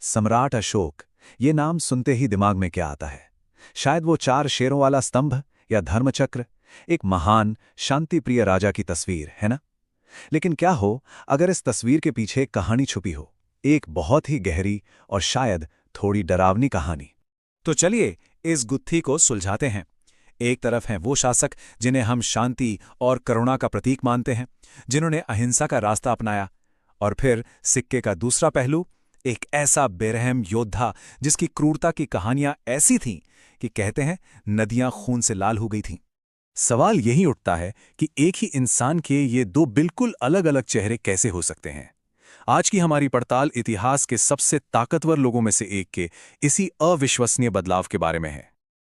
सम्राट अशोक, ये नाम सुनते ही दिमाग में क्या आता है? शायद वो 4 शेरों वाला स्तंभ या धर्मचक्र, एक महान शांतिप्रिय राजा की तस्वीर, है ना? लेकिन क्या हो अगर इस तस्वीर के पीछे एक कहानी छुपी हो, एक बहुत ही गहरी और शायद थोड़ी डरावनी कहानी। तो चलिए इस गुत्थी को सुलझाते हैं। एक तरफ हैं वो शासक जिन्हें हम शांति और करुणा का प्रतीक मानते हैं, जिन्होंने अहिंसा का रास्ता अपनाया। और फिर सिक्के का दूसरा पहलू, एक ऐसा बेरहम योद्धा जिसकी क्रूरता की कहानियां ऐसी थीं कि कहते हैं नदियां खून से लाल हो गई थीं। सवाल यही उठता है कि एक ही इंसान के ये दो बिल्कुल अलग अलग चेहरे कैसे हो सकते हैं। आज की हमारी पड़ताल इतिहास के सबसे ताकतवर लोगों में से एक के इसी अविश्वसनीय बदलाव के बारे में है।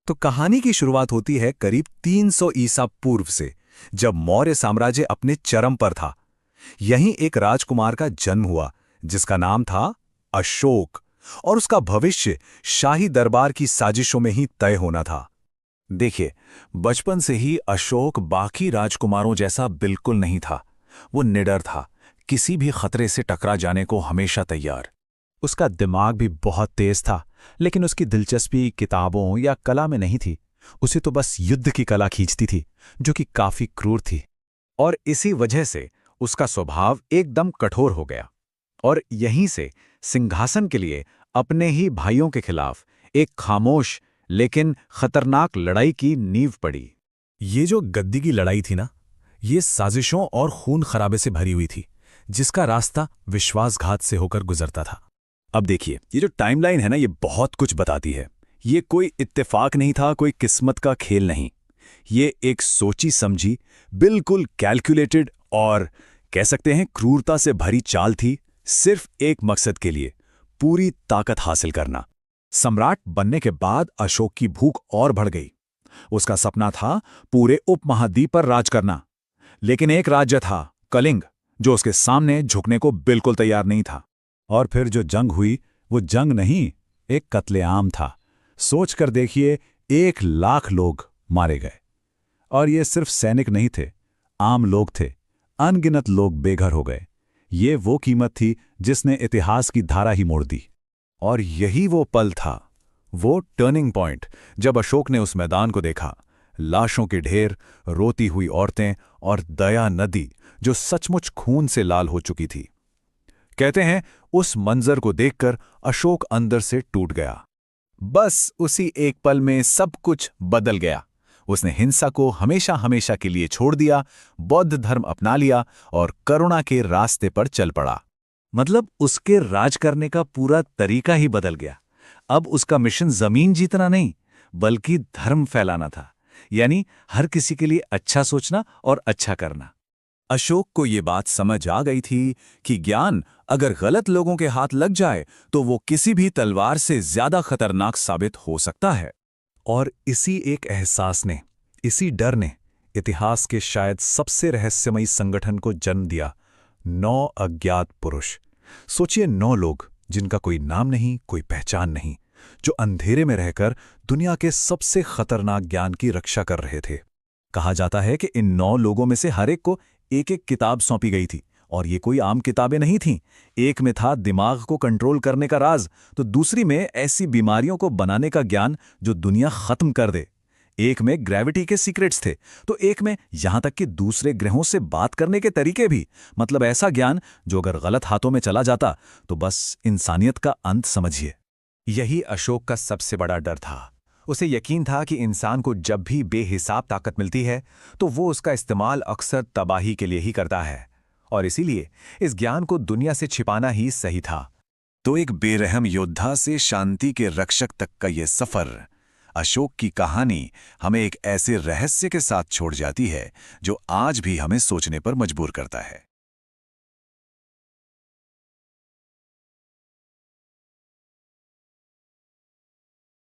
तो कहानी की शुरुआत होती है करीब 300 ईसा पूर्व से, जब मौर्य साम्राज्य अपने चरम पर था। यहीं एक राजकुमार का जन्म हुआ जिसका नाम था अशोक, और उसका भविष्य शाही दरबार की साजिशों में ही तय होना था। देखिए, बचपन से ही अशोक बाकी राजकुमारों जैसा बिल्कुल नहीं था। वो निडर था, किसी भी खतरे से टकरा जाने को हमेशा तैयार। उसका दिमाग भी बहुत तेज था, लेकिन उसकी दिलचस्पी किताबों या कला में नहीं थी। उसे तो बस युद्ध की कला खींचती थी, जो कि काफी क्रूर थी। और इसी वजह से उसका स्वभाव एकदम कठोर हो गया, और यहीं से सिंहासन के लिए अपने ही भाइयों के खिलाफ एक खामोश लेकिन खतरनाक लड़ाई की नींव पड़ी। ये जो गद्दी की लड़ाई थी ना, ये साजिशों और खून खराबे से भरी हुई थी, जिसका रास्ता विश्वासघात से होकर गुजरता था। अब देखिए, ये जो टाइमलाइन है ना, ये बहुत कुछ बताती है। ये कोई इत्तेफाक नहीं था, कोई किस्मत का खेल नहीं। ये एक सोची समझी, बिल्कुल कैलकुलेटेड और कह सकते हैं क्रूरता से भरी चाल थी, सिर्फ एक मकसद के लिए, पूरी ताकत हासिल करना। सम्राट बनने के बाद अशोक की भूख और बढ़ गई। उसका सपना था पूरे उपमहाद्वीप पर राज करना। लेकिन एक राज्य था, कलिंग, जो उसके सामने झुकने को बिल्कुल तैयार नहीं था। और फिर जो जंग हुई, वो जंग नहीं, एक कत्लेआम था। सोच कर देखिए, 1 लाख लोग मारे गए। और ये सिर्फ सैनिक नहीं थे, आम लोग थे। अनगिनत लोग बेघर हो गए। ये वो कीमत थी जिसने इतिहास की धारा ही मोड़ दी। और यही वो पल था, वो टर्निंग पॉइंट, जब अशोक ने उस मैदान को देखा, लाशों के ढेर, रोती हुई औरतें और दया नदी जो सचमुच खून से लाल हो चुकी थी। कहते हैं उस मंजर को देखकर अशोक अंदर से टूट गया। बस उसी एक पल में सब कुछ बदल गया। उसने हिंसा को हमेशा हमेशा के लिए छोड़ दिया, बौद्ध धर्म अपना लिया और करुणा के रास्ते पर चल पड़ा। मतलब उसके राज करने का पूरा तरीका ही बदल गया। अब उसका मिशन जमीन जीतना नहीं, बल्कि धर्म फैलाना था। यानी हर किसी के लिए अच्छा सोचना और अच्छा करना। अशोक को ये बात समझ आ गई थी कि ज्ञान अगर गलत लोगों के हाथ लग जाए तो वो किसी भी तलवार से ज्यादा खतरनाक साबित हो सकता है। और इसी एक एहसास ने, इसी डर ने इतिहास के शायद सबसे रहस्यमयी संगठन को जन्म दिया, 9 अज्ञात पुरुष। सोचिए, 9 लोग जिनका कोई नाम नहीं, कोई पहचान नहीं, जो अंधेरे में रहकर दुनिया के सबसे खतरनाक ज्ञान की रक्षा कर रहे थे। कहा जाता है कि इन 9 लोगों में से हर एक को एक एक किताब सौंपी गई थी, और ये कोई आम किताबें नहीं थीं। एक में था दिमाग को कंट्रोल करने का राज, तो दूसरी में ऐसी बीमारियों को बनाने का ज्ञान जो दुनिया खत्म कर दे। एक में ग्रेविटी के सीक्रेट्स थे, तो एक में यहां तक कि दूसरे ग्रहों से बात करने के तरीके भी। मतलब ऐसा ज्ञान जो अगर गलत हाथों में चला जाता तो बस इंसानियत का अंत समझिए। यही अशोक का सबसे बड़ा डर था। उसे यकीन था कि इंसान को जब भी बेहिसाब ताकत मिलती है तो वो उसका इस्तेमाल अक्सर तबाही के लिए ही करता है, और इसीलिए इस ज्ञान को दुनिया से छिपाना ही सही था। तो एक बेरहम योद्धा से शांति के रक्षक तक का ये सफर, अशोक की कहानी हमें एक ऐसे रहस्य के साथ छोड़ जाती है जो आज भी हमें सोचने पर मजबूर करता है।